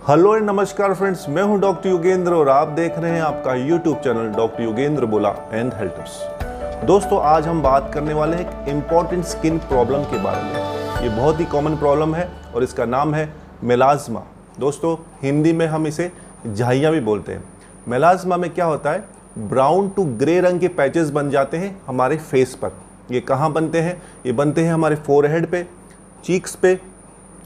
Hello and नमस्कार friends, मैं हूं डॉक्टर योगेंद्र और आप देख रहे हैं आपका यूट्यूब चैनल डॉक्टर योगेंद्र बोला एंड हेल्थ टिप्स। दोस्तों, आज हम बात करने वाले हैं एक इम्पॉर्टेंट स्किन प्रॉब्लम के बारे में। ये बहुत ही कॉमन प्रॉब्लम है और इसका नाम है मेलाज्मा। दोस्तों, हिंदी में हम इसे झाइयाँ भी बोलते हैं। मेलाज्मा में क्या होता है, ब्राउन टू ग्रे रंग के पैचेस बन जाते हैं हमारे फेस पर। ये कहाँ बनते हैं? ये बनते हैं हमारे फोरहेड पे, चीक्स पे,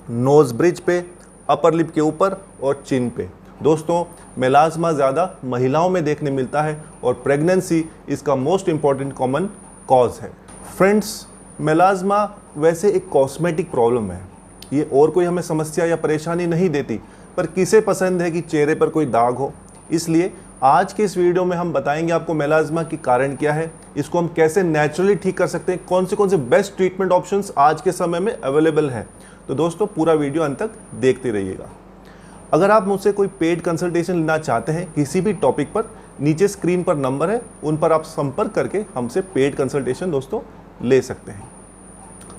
नोज ब्रिज पे, अपर लिप के ऊपर और चिन पे। दोस्तों, मेलाज्मा ज़्यादा महिलाओं में देखने मिलता है और प्रेगनेंसी इसका मोस्ट इम्पॉर्टेंट कॉमन कॉज है। फ्रेंड्स, मेलाज्मा वैसे एक कॉस्मेटिक प्रॉब्लम है। ये और कोई हमें समस्या या परेशानी नहीं देती, पर किसे पसंद है कि चेहरे पर कोई दाग हो। इसलिए आज के इस वीडियो में हम बताएंगे आपको मेलाज्मा के कारण क्या है, इसको हम कैसे नेचुरली ठीक कर सकते हैं, कौन से बेस्ट ट्रीटमेंट ऑप्शंस आज के समय में अवेलेबल हैं। तो दोस्तों, पूरा वीडियो अंत तक देखते रहिएगा। अगर आप मुझसे कोई पेड कंसल्टेशन लेना चाहते हैं किसी भी टॉपिक पर, नीचे स्क्रीन पर नंबर है, उन पर आप संपर्क करके हमसे पेड कंसल्टेशन दोस्तों ले सकते हैं।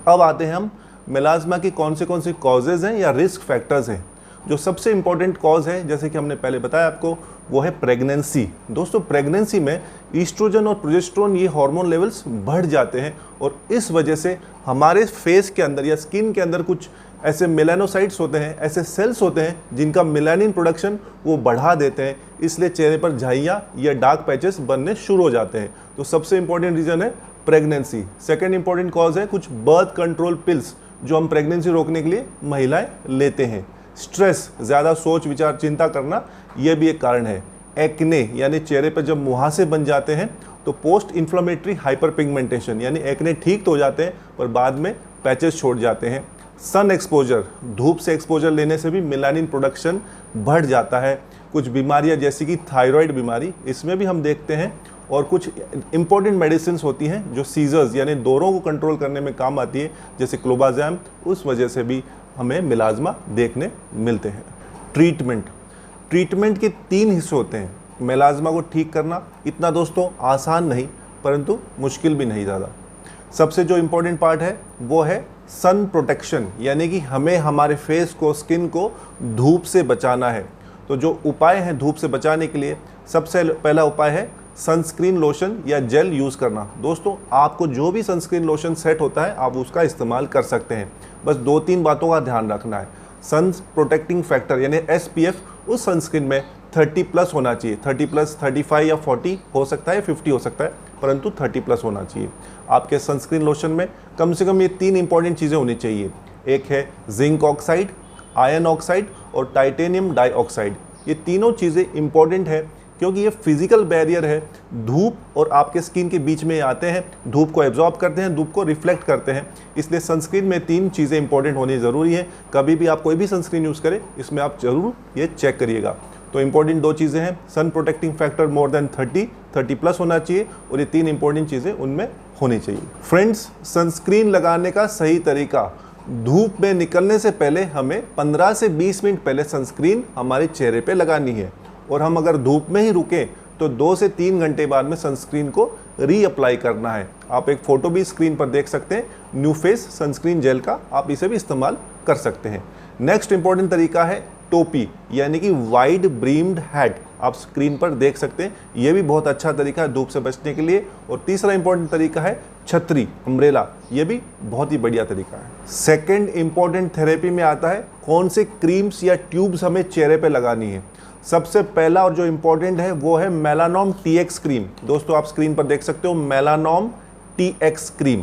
अब आते हैं हम मेलाज्मा की कौन से कॉजेज़ हैं या रिस्क फैक्टर्स हैं। जो सबसे इंपॉर्टेंट कॉज है, जैसे कि हमने पहले बताया आपको, वो है प्रेगनेंसी। दोस्तों, प्रेगनेंसी में ईस्ट्रोजन और प्रोजेस्टेरोन ये हार्मोन लेवल्स बढ़ जाते हैं और इस वजह से हमारे फेस के अंदर या स्किन के अंदर कुछ ऐसे मेलानोसाइट्स होते हैं, ऐसे सेल्स होते हैं जिनका मेलानिन प्रोडक्शन वो बढ़ा देते हैं। इसलिए चेहरे पर झाइयाँ या डार्क पैचेस बनने शुरू हो जाते हैं। तो सबसे इंपॉर्टेंट रीज़न है प्रेगनेंसी। सेकेंड इंपॉर्टेंट कॉज है कुछ बर्थ कंट्रोल पिल्स जो हम प्रेगनेंसी रोकने के लिए महिलाएं लेते हैं। स्ट्रेस, ज़्यादा सोच विचार चिंता करना, यह भी एक कारण है। एक्ने यानी चेहरे पर जब मुहासे बन जाते हैं तो पोस्ट इन्फ्लेमेटरी हाइपर पिगमेंटेशन यानी एक्ने ठीक तो हो जाते हैं पर बाद में पैचेस छोड़ जाते हैं। सन एक्सपोजर, धूप से एक्सपोजर लेने से भी मेलानिन प्रोडक्शन बढ़ जाता है। कुछ बीमारियां जैसे कि थायराइड बीमारी, इसमें भी हम देखते हैं। और कुछ इंपॉर्टेंट मेडिसिन होती हैं जो सीजर्स यानी दौरों को कंट्रोल करने में काम आती है, जैसे क्लोबाज़ैम, उस वजह से भी हमें मेलाज्मा देखने मिलते हैं। ट्रीटमेंट के 3 हिस्से होते हैं। मेलाज्मा को ठीक करना इतना दोस्तों आसान नहीं, परंतु मुश्किल भी नहीं ज़्यादा। सबसे जो इम्पोर्टेंट पार्ट है वो है सन प्रोटेक्शन, यानी कि हमें हमारे फेस को, स्किन को धूप से बचाना है। तो जो उपाय हैं धूप से बचाने के लिए, सबसे पहला उपाय है सनस्क्रीन लोशन या जेल यूज़ करना। दोस्तों, आपको जो भी सनस्क्रीन लोशन सेट होता है आप उसका इस्तेमाल कर सकते हैं। बस 2-3 बातों का ध्यान रखना है। सन प्रोटेक्टिंग फैक्टर यानी SPF उस सनस्क्रीन में 30+ होना चाहिए। 30+, 35 या 40 हो सकता है, 50 हो सकता है, परंतु 30+ होना चाहिए। आपके सनस्क्रीन लोशन में कम से कम ये 3 इंपॉर्टेंट चीज़ें होनी चाहिए। एक है जिंक ऑक्साइड, आयरन ऑक्साइड और टाइटेनियम डाइऑक्साइड। ये तीनों चीज़ें इंपॉर्टेंट है क्योंकि ये फिजिकल बैरियर है। धूप और आपके स्किन के बीच में आते हैं, धूप को एब्जॉर्ब करते हैं, धूप को रिफ्लेक्ट करते हैं। इसलिए सनस्क्रीन में 3 चीज़ें इंपॉर्टेंट होनी ज़रूरी है। कभी भी आप कोई भी सनस्क्रीन यूज़ करें, इसमें आप ज़रूर ये चेक करिएगा। तो इंपॉर्टेंट 2 चीज़ें हैं, सन प्रोटेक्टिंग फैक्टर मोर देन 30+ होना चाहिए और ये 3 इंपॉर्टेंट चीज़ें उनमें होनी चाहिए। फ्रेंड्स, सनस्क्रीन लगाने का सही तरीका, धूप में निकलने से पहले हमें 15 से 20 मिनट पहले सनस्क्रीन हमारे चेहरे पे लगानी है और हम अगर धूप में ही रुकें तो 2 से 3 घंटे बाद में सनस्क्रीन को रीअप्लाई करना है। आप एक फ़ोटो भी स्क्रीन पर देख सकते हैं, न्यू फेस सनस्क्रीन जेल का, आप इसे भी इस्तेमाल कर सकते हैं। नेक्स्ट इंपॉर्टेंट तरीका है टोपी यानी कि वाइड ब्रीम्ड हैट, आप स्क्रीन पर देख सकते हैं। ये भी बहुत अच्छा तरीका है धूप से बचने के लिए। और तीसरा इंपॉर्टेंट तरीका है छतरी, अम्ब्रेला, ये भी बहुत ही बढ़िया तरीका है। सेकेंड इंपॉर्टेंट थेरेपी में आता है कौन से क्रीम्स या ट्यूब्स हमें चेहरे पे लगानी है। सबसे पहला और जो इम्पोर्टेंट है वो है मेलानोम TX क्रीम। दोस्तों, आप स्क्रीन पर देख सकते हो मेलानोम TX क्रीम।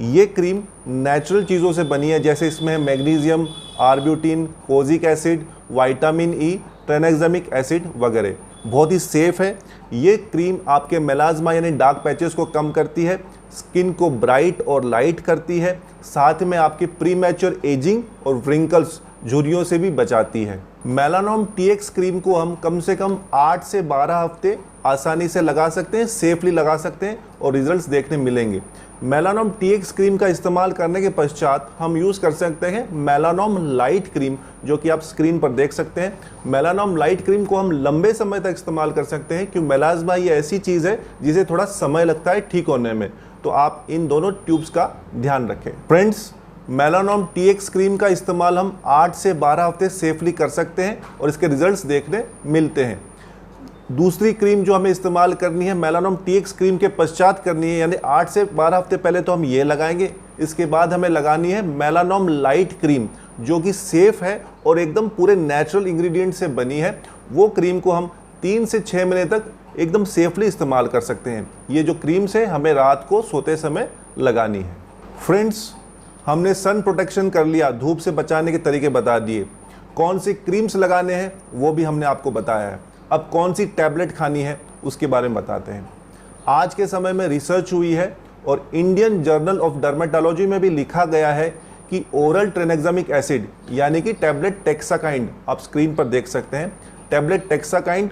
ये क्रीम नेचुरल चीज़ों से बनी है, जैसे इसमें है magnesium, arbutin, kojic acid, vitamin E, ट्रेनेक्सामिक acid वगैरह। बहुत ही सेफ है। ये क्रीम आपके मेलाज्मा यानी डार्क पैचेस को कम करती है, स्किन को ब्राइट और लाइट करती है, साथ में आपकी प्रीमैच्योर एजिंग और व्रिंकल्स, झुर्रियों से भी बचाती है। मेलानोम TX क्रीम को हम कम से कम 8 से 12 हफ्ते आसानी से लगा सकते हैं, सेफली लगा सकते हैं और रिजल्ट्स देखने मिलेंगे। मेलानोम TX क्रीम का इस्तेमाल करने के पश्चात हम यूज़ कर सकते हैं मेलानोम लाइट क्रीम, जो कि आप स्क्रीन पर देख सकते हैं। मेलानोम लाइट क्रीम को हम लंबे समय तक इस्तेमाल कर सकते हैं क्योंकि मेलाज्मा ये ऐसी चीज़ है जिसे थोड़ा समय लगता है ठीक होने में। तो आप इन दोनों ट्यूब्स का ध्यान रखें। फ्रेंड्स, मेलानोम TX क्रीम का इस्तेमाल हम 8 से 12 हफ्ते सेफली कर सकते हैं और इसके रिजल्ट्स देखने मिलते हैं। दूसरी क्रीम जो हमें इस्तेमाल करनी है मेलानोम TX क्रीम के पश्चात करनी है, यानी 8 से 12 हफ्ते पहले तो हम ये लगाएंगे। इसके बाद हमें लगानी है मेलानोम लाइट क्रीम, जो कि सेफ है और एकदम पूरे नेचुरल इंग्रेडिएंट से बनी है। वो क्रीम को हम 3 से 6 महीने तक एकदम सेफली इस्तेमाल कर सकते हैं। ये जो क्रीम्स है हमें रात को सोते समय लगानी है। फ्रेंड्स, हमने सन प्रोटेक्शन कर लिया, धूप से बचाने के तरीके बता दिए, कौन सी क्रीम्स लगाने हैं वो भी हमने आपको बताया है। अब कौन सी टैबलेट खानी है उसके बारे में बताते हैं। आज के समय में रिसर्च हुई है और इंडियन जर्नल ऑफ डर्मेटोलॉजी में भी लिखा गया है कि ओरल ट्रेनेक्सामिक एसिड यानी कि टैबलेट टेक्साकाइंड, आप स्क्रीन पर देख सकते हैं, टैबलेट टेक्साकाइंड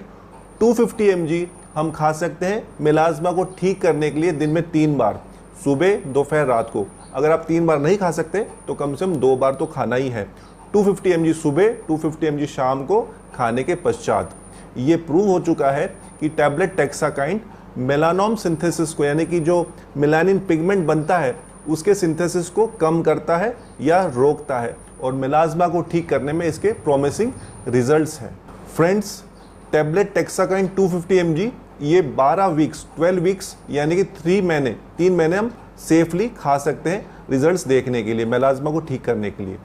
250 mg हम खा सकते हैं मेलाज्मा को ठीक करने के लिए दिन में 3 बार, सुबह, दोपहर, रात को। अगर आप 3 बार नहीं खा सकते तो कम से कम 2 बार तो खाना ही है। 250 mg सुबह, 250 mg शाम को खाने के पश्चात। ये प्रूव हो चुका है कि टैबलेट टेक्साकाइंड मेलानोम सिंथेसिस को, यानी कि जो मेलानिन पिगमेंट बनता है उसके सिंथेसिस को कम करता है या रोकता है और मेलाज्मा को ठीक करने में इसके प्रॉमिसिंग रिजल्ट्स हैं। फ्रेंड्स, टैबलेट टेक्साकाइंड 250 mg ये 12 वीक्स, 12 वीक्स यानी कि 3 महीने हम सेफली खा सकते हैं रिजल्ट्स देखने के लिए, मेलाज्मा को ठीक करने के लिए।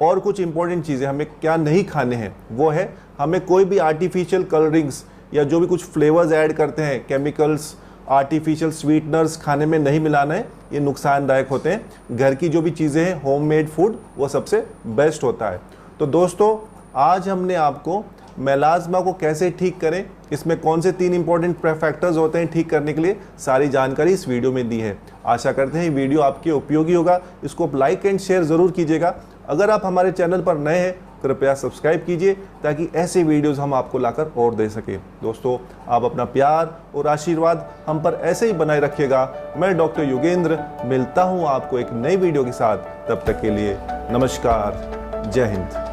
और कुछ इंपॉर्टेंट चीज़ें हमें क्या नहीं खाने हैं वो है, हमें कोई भी आर्टिफिशियल कलरिंग्स या जो भी कुछ फ्लेवर्स ऐड करते हैं, केमिकल्स, आर्टिफिशियल स्वीटनर्स खाने में नहीं मिलाना है, ये नुकसानदायक होते हैं। घर की जो भी चीज़ें हैं, होममेड फूड, वो सबसे बेस्ट होता है। तो दोस्तों, आज हमने आपको मेलाज्मा को कैसे ठीक करें, इसमें कौन से 3 इंपॉर्टेंट फैक्टर्स होते हैं ठीक करने के लिए, सारी जानकारी इस वीडियो में दी है। आशा करते हैं ये वीडियो आपके उपयोगी होगा। इसको आप लाइक एंड शेयर ज़रूर कीजिएगा। अगर आप हमारे चैनल पर नए हैं कृपया सब्सक्राइब कीजिए ताकि ऐसे वीडियोस हम आपको लाकर और दे सकें। दोस्तों, आप अपना प्यार और आशीर्वाद हम पर ऐसे ही बनाए रखिएगा। मैं डॉक्टर योगेंद्र मिलता हूं आपको एक नई वीडियो के साथ। तब तक के लिए नमस्कार, जय हिंद।